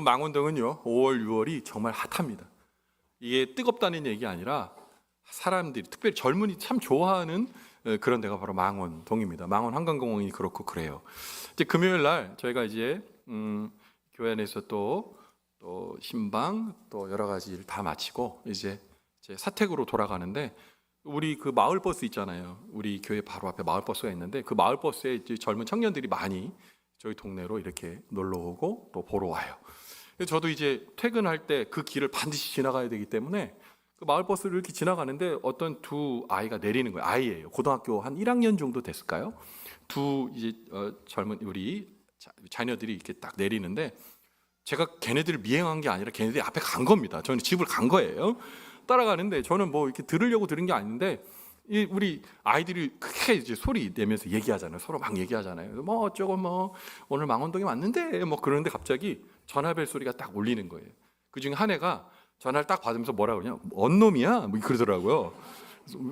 여러분, 망원동은요 5월 6월이 정말 핫합니다. 이게 뜨겁다는 얘기 아니라 사람들이, 특별히 젊은이 참 좋아하는 그런 데가 바로 망원동입니다. 망원 한강공원이 그렇고 그래요. 이제 금요일 날 저희가 이제 교회 안에서 또 신방 또 여러 가지 일 다 마치고 이제 사택으로 돌아가는데, 우리 그 마을 버스 있잖아요. 우리 교회 바로 앞에 마을 버스가 있는데, 그 마을 버스에 이제 젊은 청년들이 많이 저희 동네로 이렇게 놀러 오고 또 보러 와요. 저도 이제 퇴근할 때 그 길을 반드시 지나가야 되기 때문에 그 마을 버스를 이렇게 지나가는데 어떤 두 아이가 내리는 거예요. 아이예요. 고등학교 한 1학년 정도 됐을까요? 두 이제 젊은 우리 자녀들이 이렇게 딱 내리는데, 제가 걔네들을 미행한 게 아니라 걔네들이 앞에 간 겁니다. 저는 집을 간 거예요. 따라가는데 저는 뭐 이렇게 들으려고 들은 게 아닌데, 우리 아이들이 크게 이제 소리 내면서 얘기하잖아요. 서로 막 얘기하잖아요. 뭐 어쩌고 뭐 오늘 망원동에 왔는데 뭐 그러는데 갑자기 전화벨 소리가 딱 울리는 거예요. 그 중에 한 애가 전화를 딱 받으면서 뭐라 그러냐, 언놈이야? 뭐 그러더라고요.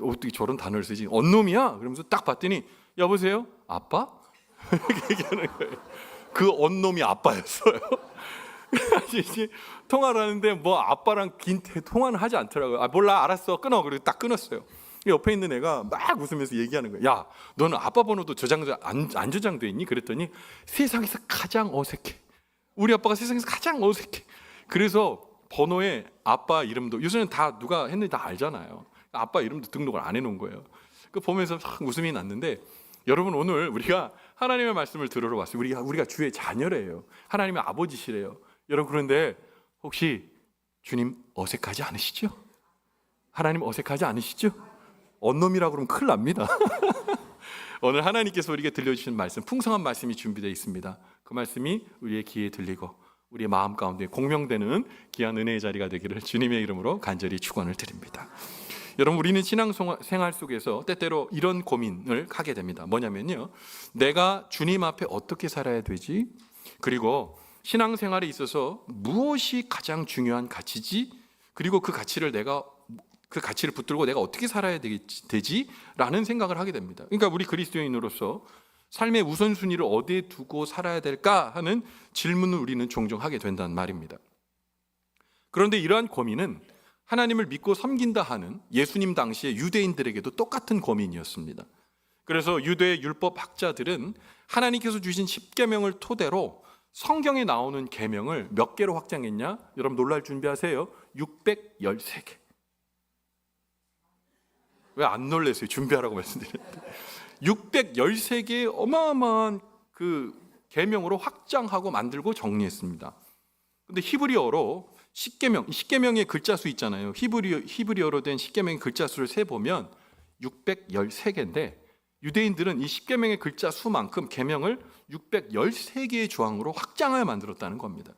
어떻게 저런 단어를 쓰지? 언놈이야? 그러면서 딱 봤더니, 여보세요? 아빠? 이렇게 얘기하는 거예요. 그 언놈이 아빠였어요. 이제 통화를 하는데 뭐 아빠랑 긴 통화는 하지 않더라고요. 몰라, 알았어, 끊어. 그리고 딱 끊었어요. 옆에 있는 애가 막 웃으면서 얘기하는 거야. 야, 너는 아빠 번호도 안 저장돼 있니? 그랬더니 세상에서 가장 어색해. 우리 아빠가 세상에서 가장 어색해. 그래서 번호에 아빠 이름도, 요새는 다 누가 했는지 다 알잖아요. 아빠 이름도 등록을 안 해놓은 거예요. 그 보면서 웃음이 났는데, 여러분, 오늘 우리가 하나님의 말씀을 들으러 왔어요. 우리가 주의 자녀래요. 하나님의 아버지시래요. 여러분, 그런데 혹시 주님 어색하지 않으시죠? 하나님 어색하지 않으시죠? 언놈이라고 그러면 큰일 납니다. 오늘 하나님께서 우리에게 들려주신 말씀, 풍성한 말씀이 준비되어 있습니다. 그 말씀이 우리의 귀에 들리고 우리의 마음 가운데 공명되는 귀한 은혜의 자리가 되기를 주님의 이름으로 간절히 축원을 드립니다. 여러분, 우리는 신앙생활 속에서 때때로 이런 고민을 하게 됩니다. 뭐냐면요, 내가 주님 앞에 어떻게 살아야 되지? 그리고 신앙생활에 있어서 무엇이 가장 중요한 가치지? 그리고 그 가치를 붙들고 내가 어떻게 살아야 되지? 라는 생각을 하게 됩니다. 그러니까 우리 그리스도인으로서 삶의 우선순위를 어디에 두고 살아야 될까 하는 질문을 우리는 종종 하게 된다는 말입니다. 그런데 이러한 고민은 하나님을 믿고 섬긴다 하는 예수님 당시의 유대인들에게도 똑같은 고민이었습니다. 그래서 유대 율법 학자들은 하나님께서 주신 10계명을 토대로 성경에 나오는 계명을 몇 개로 확장했냐? 여러분 놀랄 준비하세요. 613개. 왜 안 놀라세요? 준비하라고 말씀드렸는데 613개의 어마어마한 그 계명으로 확장하고 만들고 정리했습니다. 근데 히브리어로 10계명의 글자 수 있잖아요. 히브리어로 된 10계명의 글자 수를 세 보면 613개인데, 유대인들은 이 10계명의 글자 수만큼 계명을 613개의 조항으로 확장하여 만들었다는 겁니다.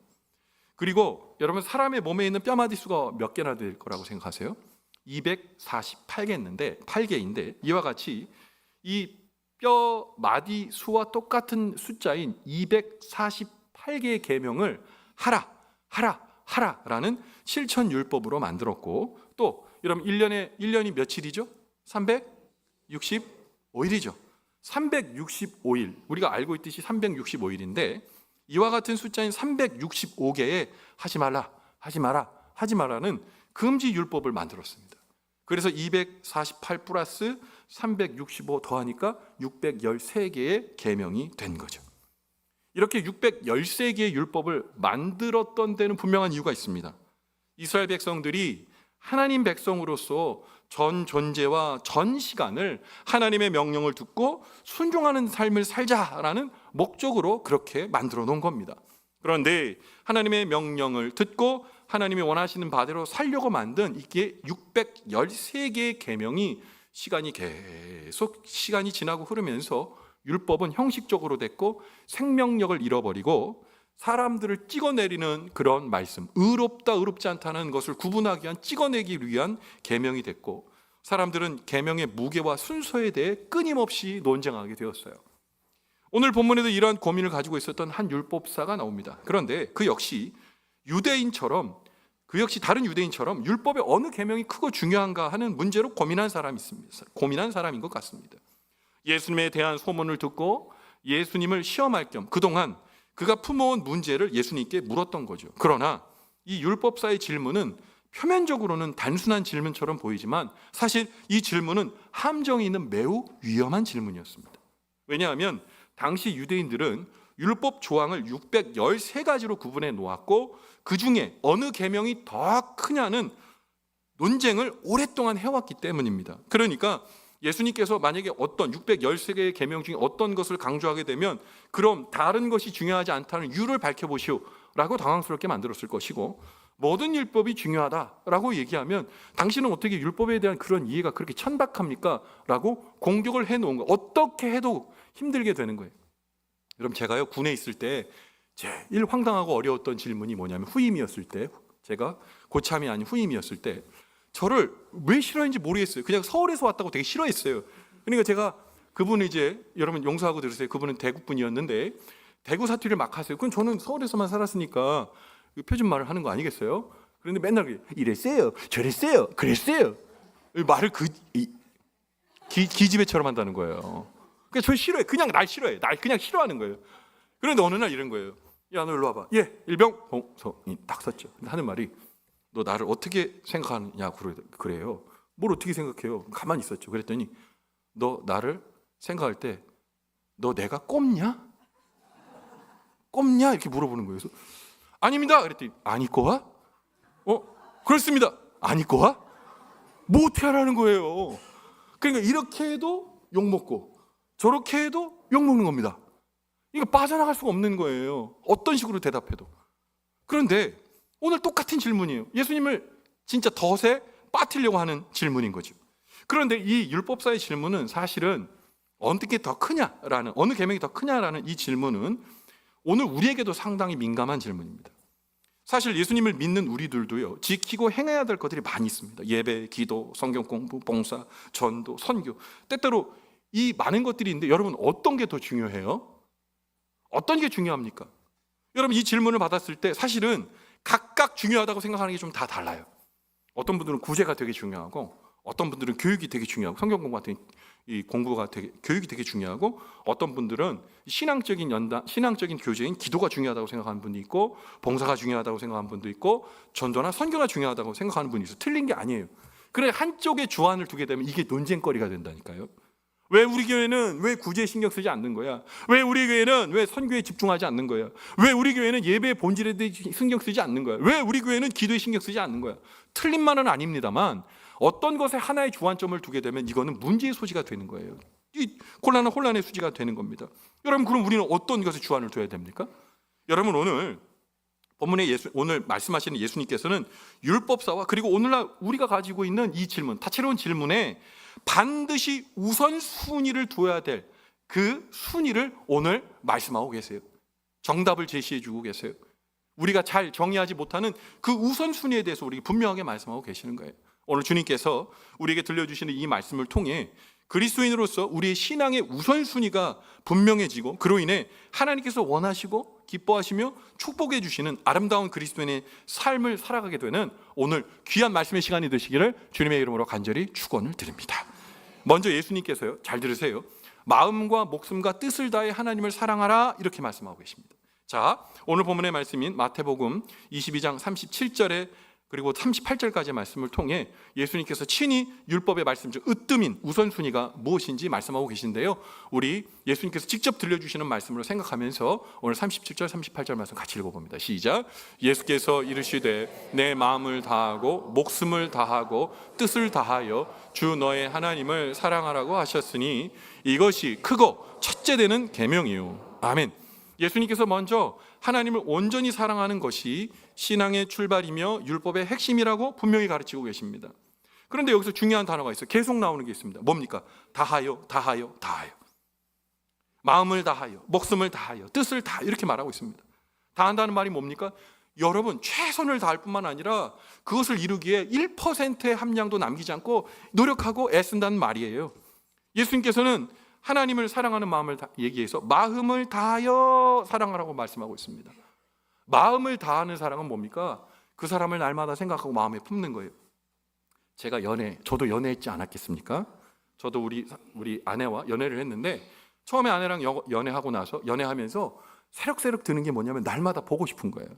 그리고 여러분, 사람의 몸에 있는 뼈마디 수가 몇 개나 될 거라고 생각하세요? 248개인데 이와 같이 이 뼈마디 수와 똑같은 숫자인 248개의 계명을 하라라는 실천율법으로 만들었고, 또 여러분 1년이 며칠이죠? 365일이죠. 365일, 우리가 알고 있듯이 365일인데 이와 같은 숫자인 365개의 하지 마라는 금지 율법을 만들었습니다. 그래서 248 플러스 365 더하니까 613개의 계명이 된 거죠. 이렇게 613개의 율법을 만들었던 데는 분명한 이유가 있습니다. 이스라엘 백성들이 하나님 백성으로서 전 존재와 전 시간을 하나님의 명령을 듣고 순종하는 삶을 살자라는 목적으로 그렇게 만들어 놓은 겁니다. 그런데 하나님의 명령을 듣고 하나님이 원하시는 바대로 살려고 만든 이게 613개의 계명이 시간이 지나고 흐르면서 율법은 형식적으로 됐고 생명력을 잃어버리고 사람들을 찍어내리는 그런 말씀, 의롭다 의롭지 않다는 것을 구분하기 위한, 찍어내기 위한 계명이 됐고, 사람들은 계명의 무게와 순서에 대해 끊임없이 논쟁하게 되었어요. 오늘 본문에도 이러한 고민을 가지고 있었던 한 율법사가 나옵니다. 그런데 그 역시 다른 유대인처럼 율법의 어느 계명이 크고 중요한가 하는 문제로 고민한 사람인 것 같습니다. 예수님에 대한 소문을 듣고 예수님을 시험할 겸 그동안 그가 품어온 문제를 예수님께 물었던 거죠. 그러나 이 율법사의 질문은 표면적으로는 단순한 질문처럼 보이지만 사실 이 질문은 함정이 있는 매우 위험한 질문이었습니다. 왜냐하면 당시 유대인들은 율법 조항을 613가지로 구분해 놓았고 그 중에 어느 계명이 더 크냐는 논쟁을 오랫동안 해왔기 때문입니다. 그러니까 예수님께서 만약에 어떤 613개의 계명 중에 어떤 것을 강조하게 되면 그럼 다른 것이 중요하지 않다는 이유를 밝혀보시오 라고 당황스럽게 만들었을 것이고, 모든 율법이 중요하다라고 얘기하면 당신은 어떻게 율법에 대한 그런 이해가 그렇게 천박합니까? 라고 공격을 해놓은 거, 어떻게 해도 힘들게 되는 거예요. 여러분, 제가요 군에 있을 때 제일 황당하고 어려웠던 질문이 뭐냐면 후임이었을 때, 제가 고참이 아닌 후임이었을 때 저를 왜 싫어했는지 모르겠어요. 그냥 서울에서 왔다고 되게 싫어했어요. 그러니까 제가 그분은 이제 여러분 용서하고 들으세요. 그분은 대구 분이었는데 대구 사투리를 막 하세요. 그럼 저는 서울에서만 살았으니까 표준말을 하는 거 아니겠어요? 그런데 맨날 이랬어요, 저랬어요, 그랬어요. 말을 기집애처럼 한다는 거예요. 그러니까 저 싫어해. 그냥 날 싫어해. 날 그냥 싫어하는 거예요. 그런데 어느 날 이런 거예요. 야, 너 일로 와봐. 예, 일병 봉성이 딱 썼죠. 하는 말이 너 나를 어떻게 생각하느냐고 그래요. 뭘 어떻게 생각해요? 가만히 있었죠. 그랬더니 너 나를 생각할 때 너 내가 꼽냐? 꼽냐? 이렇게 물어보는 거예요. 그래서 아닙니다. 그랬더니 안 입고 와? 그렇습니다. 안 입고 와? 뭐 어떻게 하라는 거예요? 그러니까 이렇게 해도 욕먹고 저렇게 해도 욕먹는 겁니다. 이거 빠져나갈 수가 없는 거예요. 어떤 식으로 대답해도. 그런데 오늘 똑같은 질문이에요. 예수님을 진짜 덫에 빠뜨리려고 하는 질문인 거죠. 그런데 이 율법사의 질문은 사실은 어느 게 더 크냐라는, 어느 계명이 더 크냐라는 이 질문은 오늘 우리에게도 상당히 민감한 질문입니다. 사실 예수님을 믿는 우리들도요, 지키고 행해야 될 것들이 많이 있습니다. 예배, 기도, 성경 공부, 봉사, 전도, 선교. 때때로 이 많은 것들이 있는데 여러분 어떤 게 더 중요해요? 어떤 게 중요합니까? 여러분 이 질문을 받았을 때 사실은 각각 중요하다고 생각하는 게 좀 다 달라요. 어떤 분들은 구제가 되게 중요하고, 어떤 분들은 교육이 되게 중요하고, 성경 공부 같은 이 공부가 교육이 되게 중요하고, 어떤 분들은 신앙적인 교제인 기도가 중요하다고 생각하는 분도 있고, 봉사가 중요하다고 생각하는 분도 있고, 전도나 선교가 중요하다고 생각하는 분이 있어요. 틀린 게 아니에요. 그래 한쪽에 주안을 두게 되면 이게 논쟁거리가 된다니까요. 왜 우리 교회는 왜 구제에 신경 쓰지 않는 거야? 왜 우리 교회는 왜 선교에 집중하지 않는 거야? 왜 우리 교회는 예배의 본질에 대해 신경 쓰지 않는 거야? 왜 우리 교회는 기도에 신경 쓰지 않는 거야? 틀린 말은 아닙니다만 어떤 것에 하나의 주안점을 두게 되면 이거는 문제의 소지가 되는 거예요. 이 곤란한 혼란의 수지가 되는 겁니다. 여러분, 그럼 우리는 어떤 것에 주안을 둬야 됩니까? 여러분, 오늘 본문에 오늘 말씀하시는 예수님께서는 율법사와 그리고 오늘날 우리가 가지고 있는 이 질문, 다채로운 질문에 반드시 우선순위를 둬야 될 그 순위를 오늘 말씀하고 계세요. 정답을 제시해 주고 계세요. 우리가 잘 정의하지 못하는 그 우선순위에 대해서 우리에게 분명하게 말씀하고 계시는 거예요. 오늘 주님께서 우리에게 들려주시는 이 말씀을 통해 그리스도인으로서 우리의 신앙의 우선순위가 분명해지고, 그로 인해 하나님께서 원하시고 기뻐하시며 축복해 주시는 아름다운 그리스도인의 삶을 살아가게 되는 오늘 귀한 말씀의 시간이 되시기를 주님의 이름으로 간절히 축원을 드립니다. 먼저 예수님께서요, 잘 들으세요, 마음과 목숨과 뜻을 다해 하나님을 사랑하라 이렇게 말씀하고 계십니다. 자, 오늘 본문의 말씀인 마태복음 22장 37절에 그리고 38절까지의 말씀을 통해 예수님께서 친히 율법의 말씀 중 으뜸인 우선순위가 무엇인지 말씀하고 계신데요, 우리 예수님께서 직접 들려주시는 말씀으로 생각하면서 오늘 37절 38절 말씀 같이 읽어봅니다. 시작. 예수께서 이르시되 내 마음을 다하고 목숨을 다하고 뜻을 다하여 주 너의 하나님을 사랑하라고 하셨으니 이것이 크고 첫째 되는 계명이요. 아멘. 예수님께서 먼저 하나님을 온전히 사랑하는 것이 신앙의 출발이며 율법의 핵심이라고 분명히 가르치고 계십니다. 그런데 여기서 중요한 단어가 있어요. 계속 나오는 게 있습니다. 뭡니까? 다하여, 다하여, 다하여. 마음을 다하여, 목숨을 다하여, 뜻을 다하여 이렇게 말하고 있습니다. 다한다는 말이 뭡니까? 여러분, 최선을 다할 뿐만 아니라 그것을 이루기에 1%의 함량도 남기지 않고 노력하고 애쓴다는 말이에요. 예수님께서는 하나님을 사랑하는 마음을 얘기해서 마음을 다하여 사랑하라고 말씀하고 있습니다. 마음을 다하는 사랑은 뭡니까? 그 사람을 날마다 생각하고 마음에 품는 거예요. 저도 연애했지 않았겠습니까? 저도 우리 아내와 연애를 했는데 처음에 아내랑 연애하고 나서 연애하면서 새록새록 드는 게 뭐냐면 날마다 보고 싶은 거예요.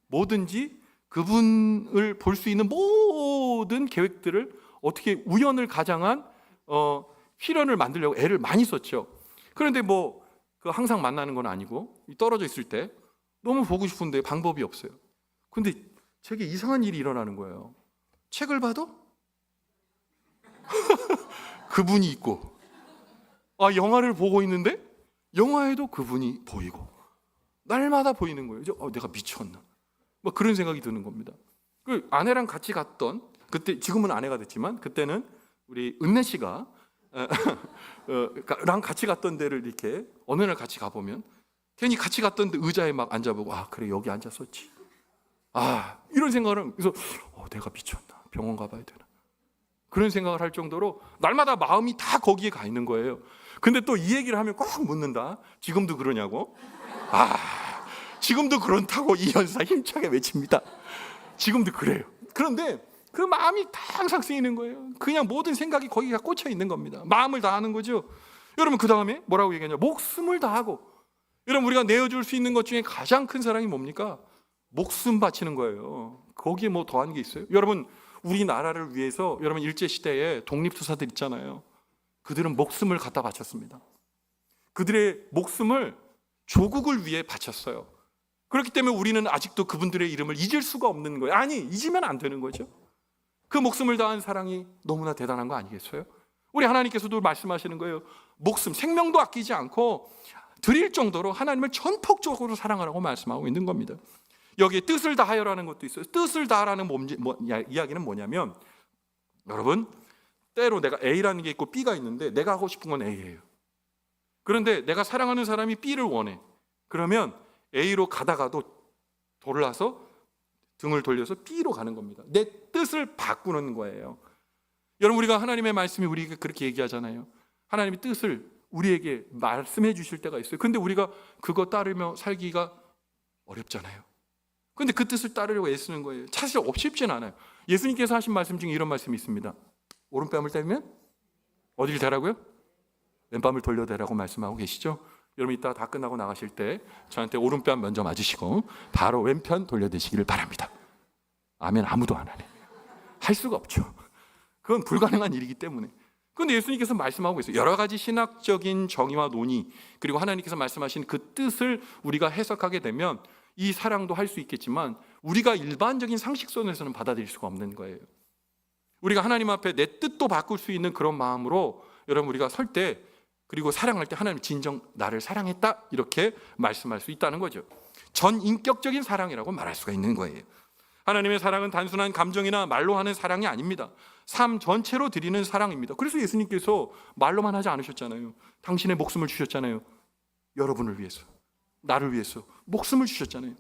뭐든지 그분을 볼 수 있는 모든 계획들을 어떻게 우연을 가장한 필연을 만들려고 애를 많이 썼죠. 그런데 뭐 항상 만나는 건 아니고 떨어져 있을 때 너무 보고 싶은데 방법이 없어요. 근데 제게 이상한 일이 일어나는 거예요. 책을 봐도 그분이 있고, 영화를 보고 있는데 영화에도 그분이 보이고, 날마다 보이는 거예요. 내가 미쳤나? 뭐 그런 생각이 드는 겁니다. 그 아내랑 같이 갔던, 그때 지금은 아내가 됐지만 그때는 우리 은혜 씨가 랑 같이 갔던 데를 이렇게 어느 날 같이 가보면 괜히 같이 갔던 데 의자에 막 앉아보고, 그래 여기 앉았었지. 이런 생각을, 그래서 내가 미쳤나? 병원 가봐야 되나? 그런 생각을 할 정도로 날마다 마음이 다 거기에 가 있는 거예요. 근데 또 이 얘기를 하면 꼭 묻는다. 지금도 그러냐고? 지금도 그렇다고 이 연사 힘차게 외칩니다. 지금도 그래요. 그런데 그 마음이 다 항상 쓰이는 거예요. 그냥 모든 생각이 거기가 꽂혀 있는 겁니다. 마음을 다하는 거죠. 여러분, 그 다음에 뭐라고 얘기하냐? 목숨을 다하고. 여러분, 우리가 내어줄 수 있는 것 중에 가장 큰 사랑이 뭡니까? 목숨 바치는 거예요. 거기에 뭐 더한 게 있어요? 여러분, 우리나라를 위해서 여러분 일제시대에 독립투사들 있잖아요. 그들은 목숨을 갖다 바쳤습니다. 그들의 목숨을 조국을 위해 바쳤어요. 그렇기 때문에 우리는 아직도 그분들의 이름을 잊을 수가 없는 거예요. 잊으면 안 되는 거죠. 그 목숨을 다한 사랑이 너무나 대단한 거 아니겠어요? 우리 하나님께서도 말씀하시는 거예요. 목숨, 생명도 아끼지 않고 드릴 정도로 하나님을 전폭적으로 사랑하라고 말씀하고 있는 겁니다. 여기에 뜻을 다하여라는 것도 있어요. 뜻을 다하라는 이야기는 뭐냐면, 여러분, 때로 내가 A라는 게 있고 B가 있는데 내가 하고 싶은 건 A예요. 그런데 내가 사랑하는 사람이 B를 원해. 그러면 A로 가다가도 돌아서 등을 돌려서 B로 가는 겁니다. 내 뜻을 바꾸는 거예요. 여러분, 우리가 하나님의 말씀이 우리에게 그렇게 얘기하잖아요. 하나님의 뜻을 우리에게 말씀해 주실 때가 있어요. 근데 우리가 그거 따르며 살기가 어렵잖아요. 근데 그 뜻을 따르려고 애쓰는 거예요. 사실 쉽진 않아요. 예수님께서 하신 말씀 중에 이런 말씀이 있습니다. 오른뺨을 떼면 어디를 대라고요? 왼뺨을 돌려대라고 말씀하고 계시죠? 여러분, 이따 다 끝나고 나가실 때 저한테 오른뺨 먼저 맞으시고 바로 왼편 돌려대시기를 바랍니다. 아멘. 아무도 안 하네. 할 수가 없죠. 그건 불가능한 일이기 때문에. 그런데 예수님께서 말씀하고 계세요. 여러 가지 신학적인 정의와 논의, 그리고 하나님께서 말씀하신 그 뜻을 우리가 해석하게 되면 이 사랑도 할 수 있겠지만 우리가 일반적인 상식선에서는 받아들일 수가 없는 거예요. 우리가 하나님 앞에 내 뜻도 바꿀 수 있는 그런 마음으로 여러분 우리가 설 때, 그리고 사랑할 때 하나님 진정 나를 사랑했다 이렇게 말씀할 수 있다는 거죠. 전인격적인 사랑이라고 말할 수가 있는 거예요. 하나님의 사랑은 단순한 감정이나 말로 하는 사랑이 아닙니다. 삶 전체로 드리는 사랑입니다. 그래서 예수님께서 말로만 하지 않으셨잖아요. 당신의 목숨을 주셨잖아요. 여러분을 위해서, 나를 위해서 목숨을 주셨잖아요.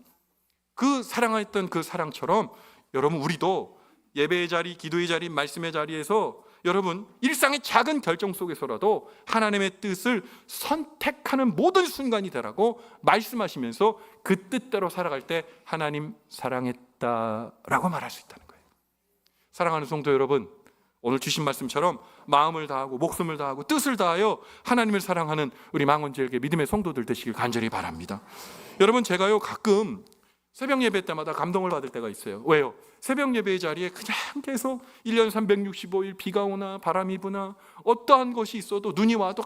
그 사랑했던 그 사랑처럼 여러분, 우리도 예배의 자리, 기도의 자리, 말씀의 자리에서 여러분 일상의 작은 결정 속에서라도 하나님의 뜻을 선택하는 모든 순간이 되라고 말씀하시면서 그 뜻대로 살아갈 때 하나님 사랑했다라고 말할 수 있다는 거예요. 사랑하는 성도 여러분, 오늘 주신 말씀처럼 마음을 다하고 목숨을 다하고 뜻을 다하여 하나님을 사랑하는 우리 망원지역의 믿음의 성도들 되시길 간절히 바랍니다. 여러분, 제가요 가끔 새벽 예배 때마다 감동을 받을 때가 있어요. 왜요? 새벽 예배의 자리에 그냥 계속 1년 365일 비가 오나 바람이 부나 어떠한 것이 있어도 눈이 와도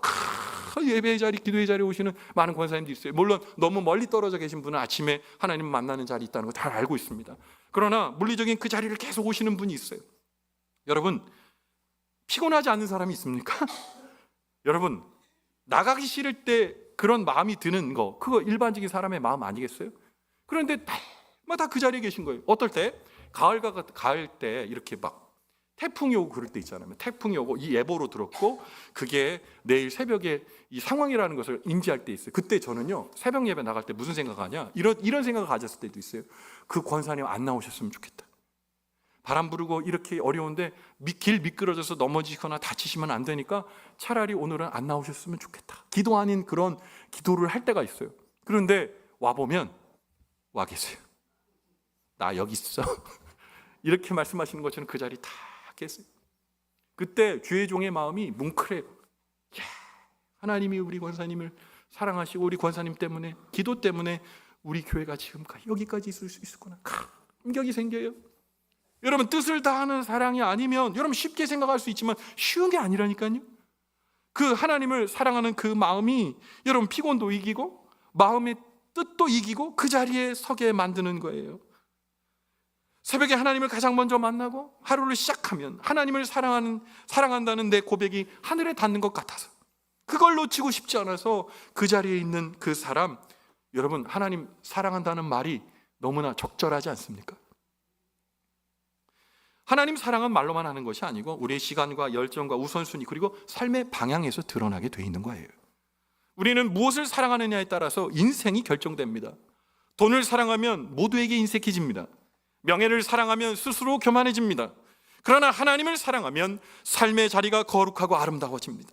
예배의 자리, 기도의 자리에 오시는 많은 권사님들이 있어요. 물론 너무 멀리 떨어져 계신 분은 아침에 하나님 만나는 자리 있다는 거 잘 알고 있습니다. 그러나 물리적인 그 자리를 계속 오시는 분이 있어요. 여러분, 피곤하지 않는 사람이 있습니까? 여러분, 나가기 싫을 때 그런 마음이 드는 거, 그거 일반적인 사람의 마음 아니겠어요? 그런데 날마다 그 자리에 계신 거예요. 어떨 때? 가을 때 이렇게 막 태풍이 오고 그럴 때 있잖아요. 태풍이 오고 이 예보로 들었고 그게 내일 새벽에 이 상황이라는 것을 인지할 때 있어요. 그때 저는요 새벽 예배 나갈 때 무슨 생각하냐, 이런 생각을 가졌을 때도 있어요. 그 권사님 안 나오셨으면 좋겠다. 바람 부르고 이렇게 어려운데 길 미끄러져서 넘어지거나 다치시면 안 되니까 차라리 오늘은 안 나오셨으면 좋겠다. 기도 아닌 그런 기도를 할 때가 있어요. 그런데 와보면 와 계세요. 나 여기 있어. 이렇게 말씀하시는 것처럼 그 자리 다 계세요. 그때 주의 종의 마음이 뭉클해요. 하나님이 우리 권사님을 사랑하시고 우리 권사님 때문에, 기도 때문에 우리 교회가 지금 여기까지 있을 수 있었구나. 감격이 생겨요. 여러분, 뜻을 다하는 사랑이 아니면, 여러분 쉽게 생각할 수 있지만 쉬운 게 아니라니까요. 그 하나님을 사랑하는 그 마음이 여러분 피곤도 이기고 마음의 뜻도 이기고 그 자리에 서게 만드는 거예요. 새벽에 하나님을 가장 먼저 만나고 하루를 시작하면 하나님을 사랑한다는 내 고백이 하늘에 닿는 것 같아서, 그걸 놓치고 싶지 않아서 그 자리에 있는 그 사람, 여러분 하나님 사랑한다는 말이 너무나 적절하지 않습니까? 하나님 사랑은 말로만 하는 것이 아니고 우리의 시간과 열정과 우선순위, 그리고 삶의 방향에서 드러나게 돼 있는 거예요. 우리는 무엇을 사랑하느냐에 따라서 인생이 결정됩니다. 돈을 사랑하면 모두에게 인색해집니다. 명예를 사랑하면 스스로 교만해집니다. 그러나 하나님을 사랑하면 삶의 자리가 거룩하고 아름다워집니다.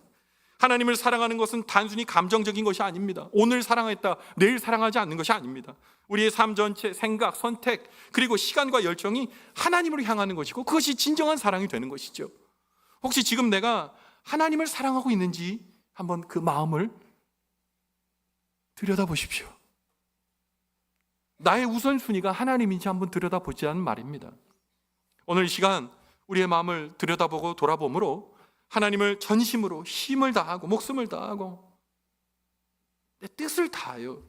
하나님을 사랑하는 것은 단순히 감정적인 것이 아닙니다. 오늘 사랑했다 내일 사랑하지 않는 것이 아닙니다. 우리의 삶 전체, 생각, 선택, 그리고 시간과 열정이 하나님으로 향하는 것이고, 그것이 진정한 사랑이 되는 것이죠. 혹시 지금 내가 하나님을 사랑하고 있는지 한번 그 마음을 들여다보십시오. 나의 우선순위가 하나님인지 한번 들여다보자는 말입니다. 오늘 이 시간 우리의 마음을 들여다보고 돌아봄으로 하나님을 전심으로 힘을 다하고 목숨을 다하고 내 뜻을 다하여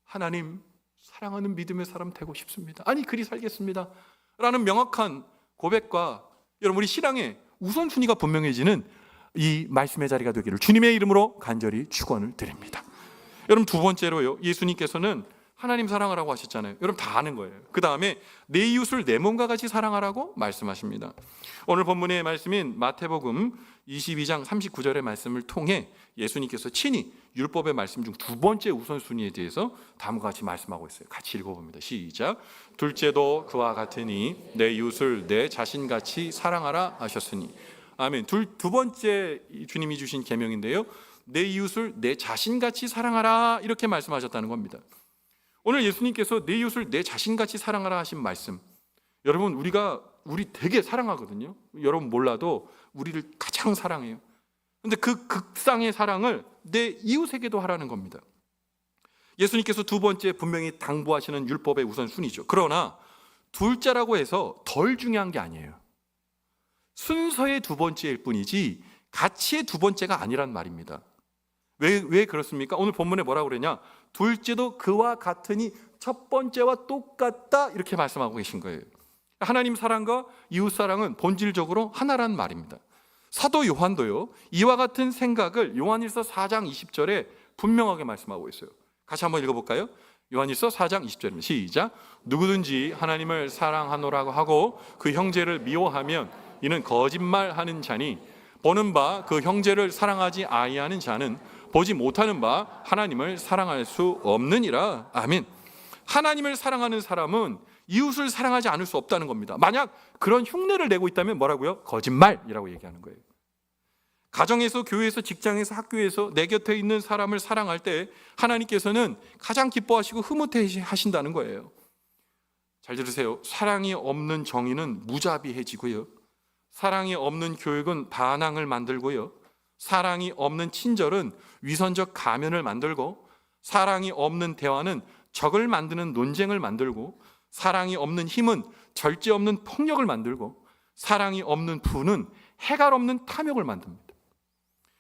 하나님 사랑하는 믿음의 사람 되고 싶습니다. 아니 그리 살겠습니다 라는 명확한 고백과 여러분 우리 신앙의 우선순위가 분명해지는 이 말씀의 자리가 되기를 주님의 이름으로 간절히 축원을 드립니다. 여러분 두 번째로요, 예수님께서는 하나님 사랑하라고 하셨잖아요. 여러분 다 아는 거예요. 그 다음에 내 이웃을 내 몸과 같이 사랑하라고 말씀하십니다. 오늘 본문의 말씀인 마태복음 22장 39절의 말씀을 통해 예수님께서 친히 율법의 말씀 중 두 번째 우선순위에 대해서 다음과 같이 말씀하고 있어요. 같이 읽어봅니다. 시작. 둘째도 그와 같으니 내 이웃을 내 자신같이 사랑하라 하셨으니. 아멘. 두 번째 주님이 주신 계명인데요, 내 이웃을 내 자신같이 사랑하라 이렇게 말씀하셨다는 겁니다. 오늘 예수님께서 내 이웃을 내 자신같이 사랑하라 하신 말씀, 여러분 우리 되게 사랑하거든요. 여러분 몰라도 우리를 가장 사랑해요. 근데 그 극상의 사랑을 내 이웃에게도 하라는 겁니다. 예수님께서 두 번째 분명히 당부하시는 율법의 우선순위죠. 그러나 둘째라고 해서 덜 중요한 게 아니에요. 순서의 두 번째일 뿐이지 가치의 두 번째가 아니란 말입니다. 왜 그렇습니까? 오늘 본문에 뭐라고 그러냐, 둘째도 그와 같으니 첫 번째와 똑같다 이렇게 말씀하고 계신 거예요. 하나님 사랑과 이웃 사랑은 본질적으로 하나란 말입니다. 사도 요한도요, 이와 같은 생각을 요한일서 4장 20절에 분명하게 말씀하고 있어요. 같이 한번 읽어볼까요? 요한일서 4장 20절입니다. 시작. 누구든지 하나님을 사랑하노라고 하고 그 형제를 미워하면 이는 거짓말하는 자니 보는 바 그 형제를 사랑하지 아니하는 자는 보지 못하는 바 하나님을 사랑할 수 없느니라. 아멘. 하나님을 사랑하는 사람은 이웃을 사랑하지 않을 수 없다는 겁니다. 만약 그런 흉내를 내고 있다면 뭐라고요? 거짓말이라고 얘기하는 거예요. 가정에서, 교회에서, 직장에서, 학교에서 내 곁에 있는 사람을 사랑할 때 하나님께서는 가장 기뻐하시고 흐뭇해 하신다는 거예요. 잘 들으세요. 사랑이 없는 정의는 무자비해지고요, 사랑이 없는 교육은 반항을 만들고요, 사랑이 없는 친절은 위선적 가면을 만들고, 사랑이 없는 대화는 적을 만드는 논쟁을 만들고, 사랑이 없는 힘은 절제 없는 폭력을 만들고, 사랑이 없는 분은 해갈 없는 탐욕을 만듭니다.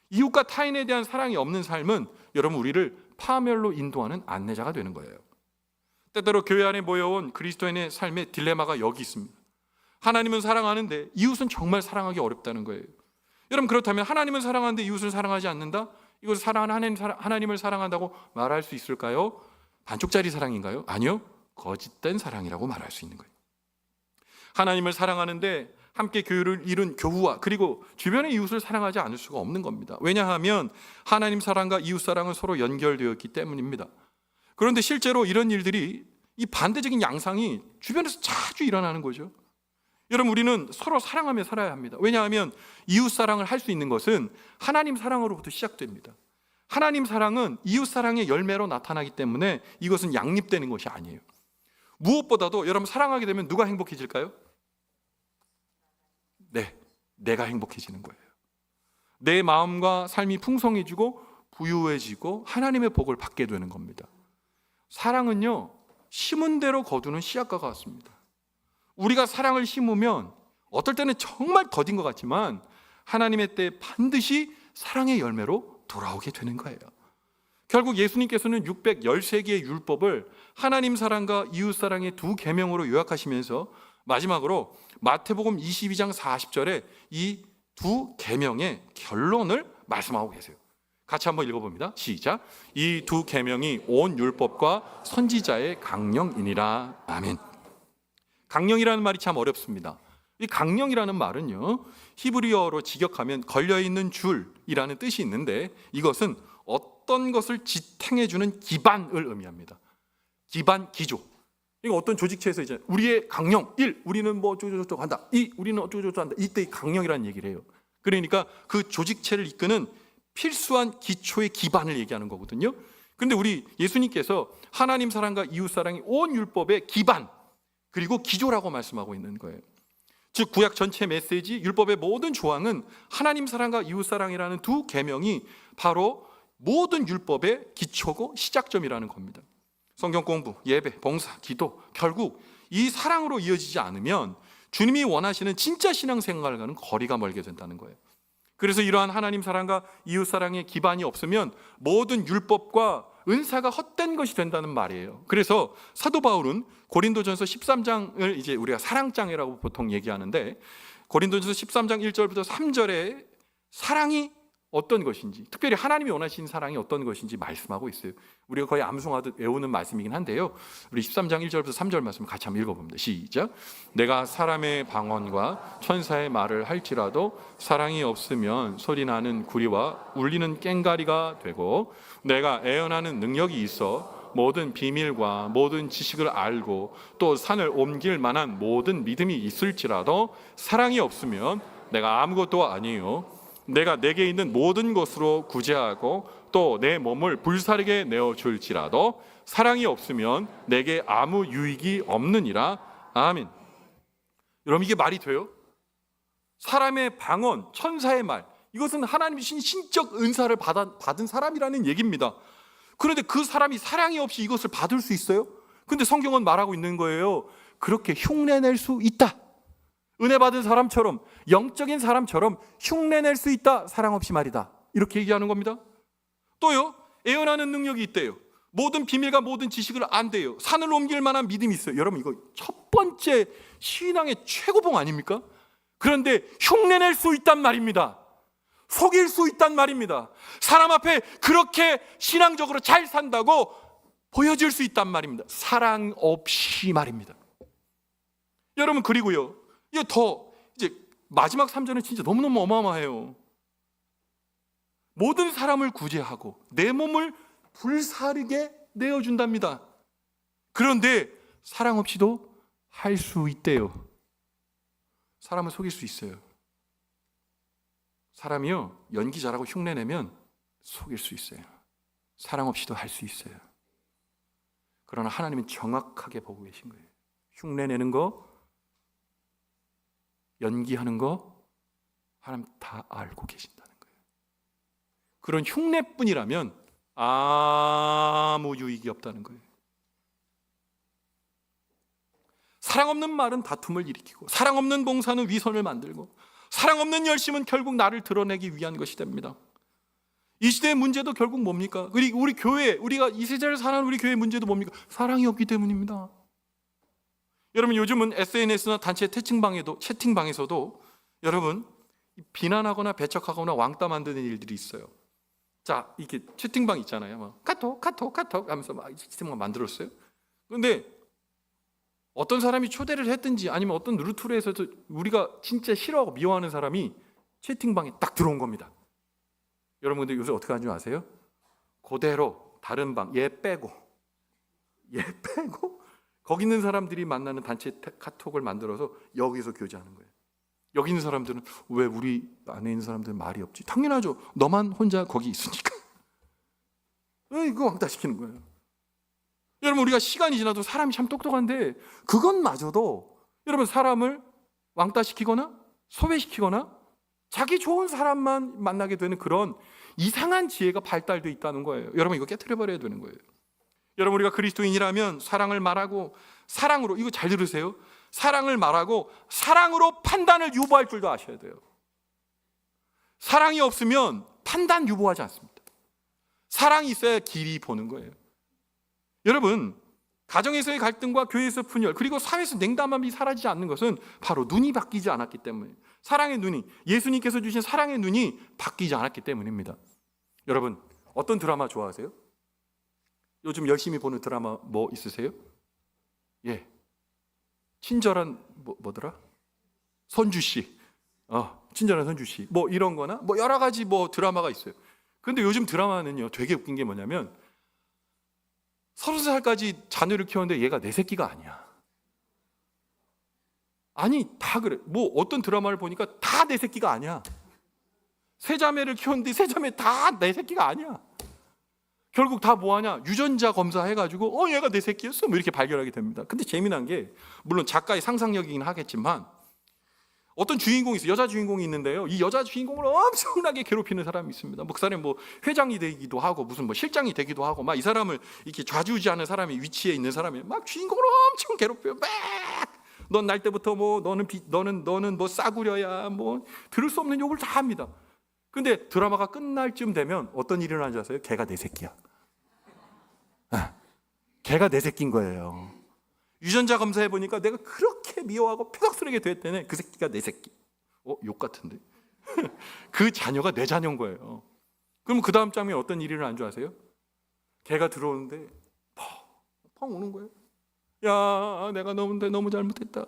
이웃과 타인에 대한 사랑이 없는 삶은 여러분 우리를 파멸로 인도하는 안내자가 되는 거예요. 때때로 교회 안에 모여온 그리스도인의 삶의 딜레마가 여기 있습니다. 하나님은 사랑하는데 이웃은 정말 사랑하기 어렵다는 거예요. 여러분 그렇다면 하나님은 사랑하는데 이웃을 사랑하지 않는다? 이걸 사랑하는 하나님을 사랑한다고 말할 수 있을까요? 반쪽짜리 사랑인가요? 아니요. 거짓된 사랑이라고 말할 수 있는 거예요. 하나님을 사랑하는데 함께 교회를 이룬 교우와 그리고 주변의 이웃을 사랑하지 않을 수가 없는 겁니다. 왜냐하면 하나님 사랑과 이웃 사랑은 서로 연결되었기 때문입니다. 그런데 실제로 이런 일들이, 이 반대적인 양상이 주변에서 자주 일어나는 거죠. 여러분 우리는 서로 사랑하며 살아야 합니다. 왜냐하면 이웃 사랑을 할 수 있는 것은 하나님 사랑으로부터 시작됩니다. 하나님 사랑은 이웃 사랑의 열매로 나타나기 때문에 이것은 양립되는 것이 아니에요. 무엇보다도 여러분 사랑하게 되면 누가 행복해질까요? 네, 내가 행복해지는 거예요. 내 마음과 삶이 풍성해지고 부유해지고 하나님의 복을 받게 되는 겁니다. 사랑은요, 심은 대로 거두는 씨앗과 같습니다. 우리가 사랑을 심으면 어떨 때는 정말 더딘 것 같지만 하나님의 때에 반드시 사랑의 열매로 돌아오게 되는 거예요. 결국 예수님께서는 613개의 율법을 하나님 사랑과 이웃 사랑의 두 계명으로 요약하시면서 마지막으로 마태복음 22장 40절에 이 두 계명의 결론을 말씀하고 계세요. 같이 한번 읽어봅니다. 시작. 이 두 계명이 온 율법과 선지자의 강령이니라. 아멘. 강령이라는 말이 참 어렵습니다. 이 강령이라는 말은요, 히브리어로 직역하면 걸려있는 줄이라는 뜻이 있는데 이것은 어떤 것을 지탱해주는 기반을 의미합니다. 기반, 기조. 이거 어떤 조직체에서 이제 우리의 강령 1, 우리는 뭐 어쩌고저쩌고 한다. 2, 우리는 어쩌고저쩌고 한다. 이때 강령이라는 얘기를 해요. 그러니까 그 조직체를 이끄는 필수한 기초의 기반을 얘기하는 거거든요. 그런데 우리 예수님께서 하나님 사랑과 이웃 사랑이 온 율법의 기반 그리고 기조라고 말씀하고 있는 거예요. 즉 구약 전체 메시지 율법의 모든 조항은 하나님 사랑과 이웃 사랑이라는 두 계명이 바로 모든 율법의 기초고 시작점이라는 겁니다. 성경 공부, 예배, 봉사, 기도 결국 이 사랑으로 이어지지 않으면 주님이 원하시는 진짜 신앙생활과는 거리가 멀게 된다는 거예요. 그래서 이러한 하나님 사랑과 이웃 사랑의 기반이 없으면 모든 율법과 은사가 헛된 것이 된다는 말이에요. 그래서 사도 바울은 고린도전서 13장을 이제 우리가 사랑장이라고 보통 얘기하는데 고린도전서 13장 1절부터 3절에 사랑이 어떤 것인지, 특별히 하나님이 원하시는 사랑이 어떤 것인지 말씀하고 있어요. 우리가 거의 암송하듯 외우는 말씀이긴 한데요. 우리 13장 1절부터 3절 말씀 같이 한번 읽어봅니다. 시작. 내가 사람의 방언과 천사의 말을 할지라도 사랑이 없으면 소리나는 구리와 울리는 꽹가리가 되고 내가 애언하는 능력이 있어 모든 비밀과 모든 지식을 알고 또 산을 옮길 만한 모든 믿음이 있을지라도 사랑이 없으면 내가 아무것도 아니에요. 내가 내게 있는 모든 것으로 구제하고 또 내 몸을 불사르게 내어줄지라도 사랑이 없으면 내게 아무 유익이 없느니라. 아멘. 여러분 이게 말이 돼요? 사람의 방언, 천사의 말 이것은 하나님이 신적 은사를 받은 사람이라는 얘기입니다. 그런데 그 사람이 사랑이 없이 이것을 받을 수 있어요? 근데 성경은 말하고 있는 거예요. 그렇게 흉내낼 수 있다. 은혜 받은 사람처럼 영적인 사람처럼 흉내낼 수 있다. 사랑 없이 말이다. 이렇게 얘기하는 겁니다. 또요. 애언하는 능력이 있대요. 모든 비밀과 모든 지식을 안대요. 산을 옮길 만한 믿음이 있어요. 여러분 이거 첫 번째 신앙의 최고봉 아닙니까? 그런데 흉내낼 수 있단 말입니다. 속일 수 있단 말입니다. 사람 앞에 그렇게 신앙적으로 잘 산다고 보여질 수 있단 말입니다. 사랑 없이 말입니다. 여러분 그리고요. 이게 더 이제 마지막 3절은 진짜 너무너무 어마어마해요. 모든 사람을 구제하고 내 몸을 불사르게 내어준답니다. 그런데 사랑 없이도 할 수 있대요. 사람을 속일 수 있어요. 사람이요 연기 잘하고 흉내내면 속일 수 있어요. 사랑 없이도 할 수 있어요. 그러나 하나님은 정확하게 보고 계신 거예요. 흉내내는 거 연기하는 거 하나님 다 알고 계신다는 거예요. 그런 흉내뿐이라면 아무 유익이 없다는 거예요. 사랑 없는 말은 다툼을 일으키고 사랑 없는 봉사는 위선을 만들고 사랑 없는 열심은 결국 나를 드러내기 위한 것이 됩니다. 이 시대의 문제도 결국 뭡니까? 그리고 우리 교회, 우리가 이 세대를 사는 우리 교회의 문제도 뭡니까? 사랑이 없기 때문입니다. 여러분 요즘은 SNS나 단체 채팅방에서도 여러분 비난하거나 배척하거나 왕따 만드는 일들이 있어요. 자 이렇게 채팅방 있잖아요. 막 카톡 하면서 막 채팅방 만들었어요. 그런데 어떤 사람이 초대를 했든지 아니면 어떤 루트로 해서 우리가 진짜 싫어하고 미워하는 사람이 채팅방에 딱 들어온 겁니다. 여러분 근데 요새 어떻게 하는 줄 아세요? 그대로 다른 방 얘 빼고 거기 있는 사람들이 만나는 단체 카톡을 만들어서 여기서 교제하는 거예요. 여기 있는 사람들은 왜 우리 안에 있는 사람들은 말이 없지? 당연하죠. 너만 혼자 거기 있으니까. 이거 왕따시키는 거예요. 여러분 우리가 시간이 지나도 사람이 참 똑똑한데 그것마저도 여러분 사람을 왕따시키거나 소외시키거나 자기 좋은 사람만 만나게 되는 그런 이상한 지혜가 발달돼 있다는 거예요. 여러분 이거 깨트려버려야 되는 거예요. 여러분 우리가 그리스도인이라면 사랑을 말하고 사랑으로, 이거 잘 들으세요. 사랑을 말하고 사랑으로 판단을 유보할 줄도 아셔야 돼요. 사랑이 없으면 판단 유보하지 않습니다. 사랑이 있어야 길이 보는 거예요. 여러분 가정에서의 갈등과 교회에서 분열, 그리고 사회에서 냉담함이 사라지지 않는 것은 바로 눈이 바뀌지 않았기 때문에, 사랑의 눈이, 예수님께서 주신 사랑의 눈이 바뀌지 않았기 때문입니다. 여러분 어떤 드라마 좋아하세요? 요즘 열심히 보는 드라마 뭐 있으세요? 예, 친절한 뭐더라? 선주씨, 친절한 선주씨, 뭐 이런 거나 뭐 여러 가지 뭐 드라마가 있어요. 근데 요즘 드라마는요 되게 웃긴 게 뭐냐면 30살까지 자녀를 키웠는데 얘가 내 새끼가 아니야. 아니 다 그래. 뭐 어떤 드라마를 보니까 다 내 새끼가 아니야. 세 자매를 키웠는데 세 자매 다 내 새끼가 아니야. 결국 다 뭐하냐? 유전자 검사해가지고 얘가 내 새끼였어 뭐 이렇게 발견하게 됩니다. 근데 재미난 게, 물론 작가의 상상력이긴 하겠지만 어떤 주인공이 있어요. 여자 주인공이 있는데요, 이 여자 주인공을 엄청나게 괴롭히는 사람이 있습니다. 뭐 그 사람이 뭐 회장이 되기도 하고 무슨 뭐 실장이 되기도 하고 막 이 사람을 이렇게 좌지우지하는 사람이, 위치에 있는 사람이 막 주인공을 엄청 괴롭혀요. 막 넌 날 때부터 뭐 너는 뭐 싸구려야, 뭐 들을 수 없는 욕을 다 합니다. 근데 드라마가 끝날 쯤 되면 어떤 일이 일어나는지 아세요? 걔가 내 새끼야. 걔가 내 새끼인 거예요. 유전자 검사해 보니까 내가 그렇게 미워하고 표독스럽게 됐더니 그 새끼가 내 새끼. 욕 같은데. 그 자녀가 내 자녀인 거예요. 그럼 그 다음 장면에 어떤 일이 일어나는 줄 아세요? 걔가 들어오는데 펑 우는 거예요. 야, 내가 너무 잘못했다.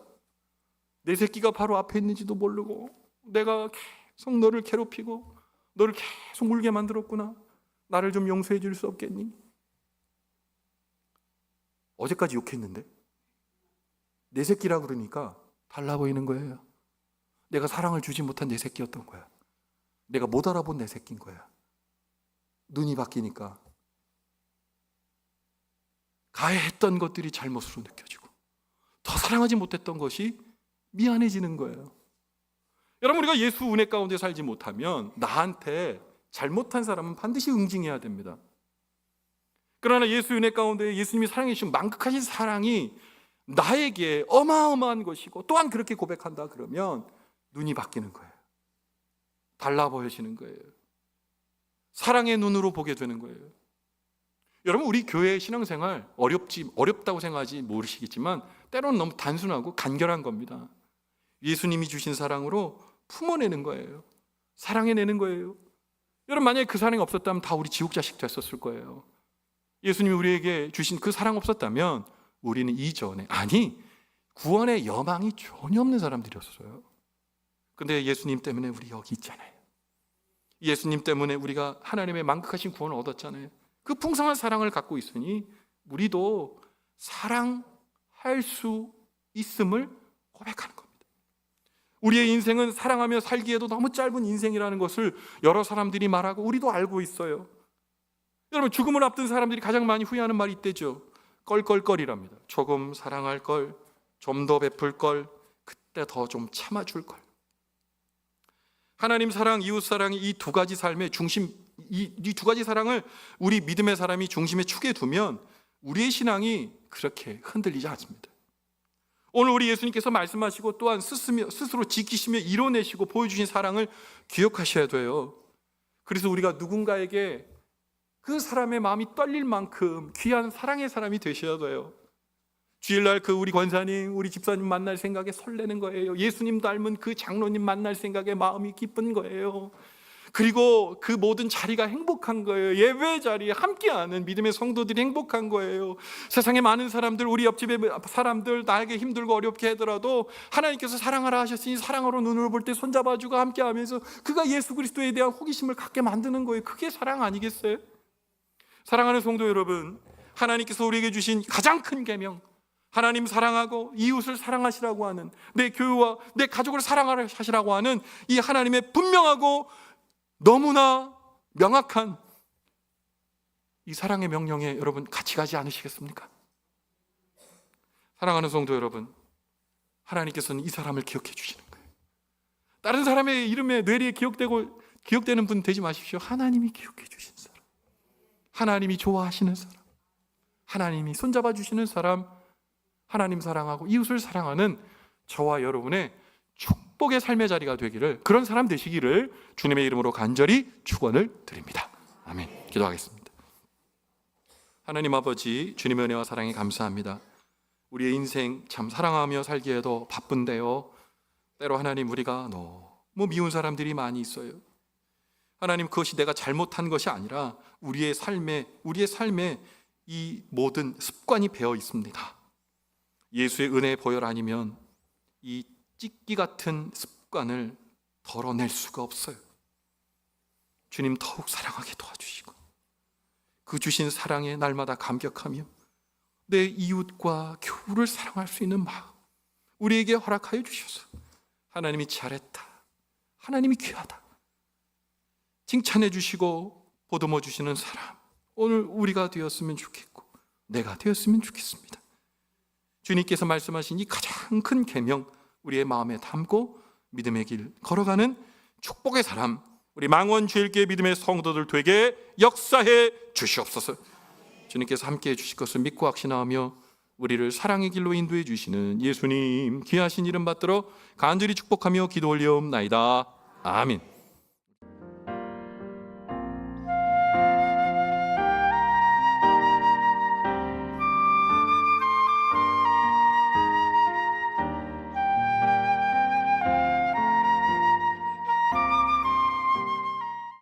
내 새끼가 바로 앞에 있는지도 모르고 내가 계속 너를 괴롭히고 너를 계속 울게 만들었구나. 나를 좀 용서해 줄 수 없겠니? 어제까지 욕했는데 내 새끼라 그러니까 달라 보이는 거예요. 내가 사랑을 주지 못한 내 새끼였던 거야. 내가 못 알아본 내 새끼인 거야. 눈이 바뀌니까 가해했던 것들이 잘못으로 느껴지고 더 사랑하지 못했던 것이 미안해지는 거예요. 여러분 우리가 예수 은혜 가운데 살지 못하면 나한테 잘못한 사람은 반드시 응징해야 됩니다. 그러나 예수 은혜 가운데 예수님이 사랑해 주신 만극하신 사랑이 나에게 어마어마한 것이고 또한 그렇게 고백한다 그러면 눈이 바뀌는 거예요. 달라 보여지는 거예요. 사랑의 눈으로 보게 되는 거예요. 여러분 우리 교회 신앙생활 어렵다고 생각하지 모르시겠지만 때로는 너무 단순하고 간결한 겁니다. 예수님이 주신 사랑으로 품어내는 거예요. 사랑해내는 거예요. 여러분 만약에 그 사랑이 없었다면 다 우리 지옥 자식 됐었을 거예요. 예수님이 우리에게 주신 그 사랑 없었다면 우리는 이전에, 구원의 여망이 전혀 없는 사람들이었어요. 근데 예수님 때문에 우리 여기 있잖아요. 예수님 때문에 우리가 하나님의 만극하신 구원을 얻었잖아요. 그 풍성한 사랑을 갖고 있으니 우리도 사랑할 수 있음을 고백하는 겁니다. 우리의 인생은 사랑하며 살기에도 너무 짧은 인생이라는 것을 여러 사람들이 말하고 우리도 알고 있어요. 여러분 죽음을 앞둔 사람들이 가장 많이 후회하는 말이 있대죠. 껄껄거리랍니다. 조금 사랑할 걸, 좀 더 베풀 걸, 그때 더 좀 참아줄 걸. 하나님 사랑, 이웃 사랑이 이 두 가지 삶의 중심, 이 두 가지 사랑을 우리 믿음의 사람이 중심에 축에 두면 우리의 신앙이 그렇게 흔들리지 않습니다. 오늘 우리 예수님께서 말씀하시고 또한 스스로 지키시며 이뤄내시고 보여주신 사랑을 기억하셔야 돼요. 그래서 우리가 누군가에게 그 사람의 마음이 떨릴 만큼 귀한 사랑의 사람이 되셔야 돼요. 주일날 그 우리 권사님, 우리 집사님 만날 생각에 설레는 거예요. 예수님 닮은 그 장로님 만날 생각에 마음이 기쁜 거예요. 그리고 그 모든 자리가 행복한 거예요. 예배 자리에 함께하는 믿음의 성도들이 행복한 거예요. 세상에 많은 사람들, 우리 옆집의 사람들 나에게 힘들고 어렵게 하더라도 하나님께서 사랑하라 하셨으니 사랑으로 눈을 볼 때 손잡아주고 함께하면서 그가 예수 그리스도에 대한 호기심을 갖게 만드는 거예요. 그게 사랑 아니겠어요? 사랑하는 성도 여러분, 하나님께서 우리에게 주신 가장 큰 계명, 하나님 사랑하고 이웃을 사랑하시라고 하는, 내 교회와 내 가족을 사랑하시라고 하는 이 하나님의 분명하고 너무나 명확한 이 사랑의 명령에 여러분 같이 가지 않으시겠습니까? 사랑하는 성도 여러분, 하나님께서는 이 사람을 기억해 주시는 거예요. 다른 사람의 이름에 뇌리에 기억되고 기억되는 분 되지 마십시오. 하나님이 기억해 주신 사람, 하나님이 좋아하시는 사람, 하나님이 손잡아 주시는 사람, 하나님 사랑하고 이웃을 사랑하는 저와 여러분의 축복의 삶의 자리가 되기를, 그런 사람 되시기를 주님의 이름으로 간절히 축원을 드립니다. 아멘. 기도하겠습니다. 하나님 아버지, 주님의 은혜와 사랑에 감사합니다. 우리의 인생 참 사랑하며 살기에도 바쁜데요, 때로 하나님 우리가 너무 미운 사람들이 많이 있어요. 하나님, 그것이 내가 잘못한 것이 아니라 우리의 삶에 이 모든 습관이 배어 있습니다. 예수의 은혜의 보혈 아니면 이 찢기 같은 습관을 덜어낼 수가 없어요. 주님, 더욱 사랑하게 도와주시고 그 주신 사랑에 날마다 감격하며 내 이웃과 교우를 사랑할 수 있는 마음 우리에게 허락하여 주셔서 하나님이 잘했다, 하나님이 귀하다 칭찬해 주시고 보듬어 주시는 사람, 오늘 우리가 되었으면 좋겠고 내가 되었으면 좋겠습니다. 주님께서 말씀하신 이 가장 큰 계명 우리의 마음에 담고 믿음의 길 걸어가는 축복의 사람, 우리 망원주일교회 믿음의 성도들 되게 역사해 주시옵소서. 주님께서 함께해 주실 것을 믿고 확신하며 우리를 사랑의 길로 인도해 주시는 예수님 귀하신 이름 받들어 간절히 축복하며 기도 올리옵나이다. 아멘.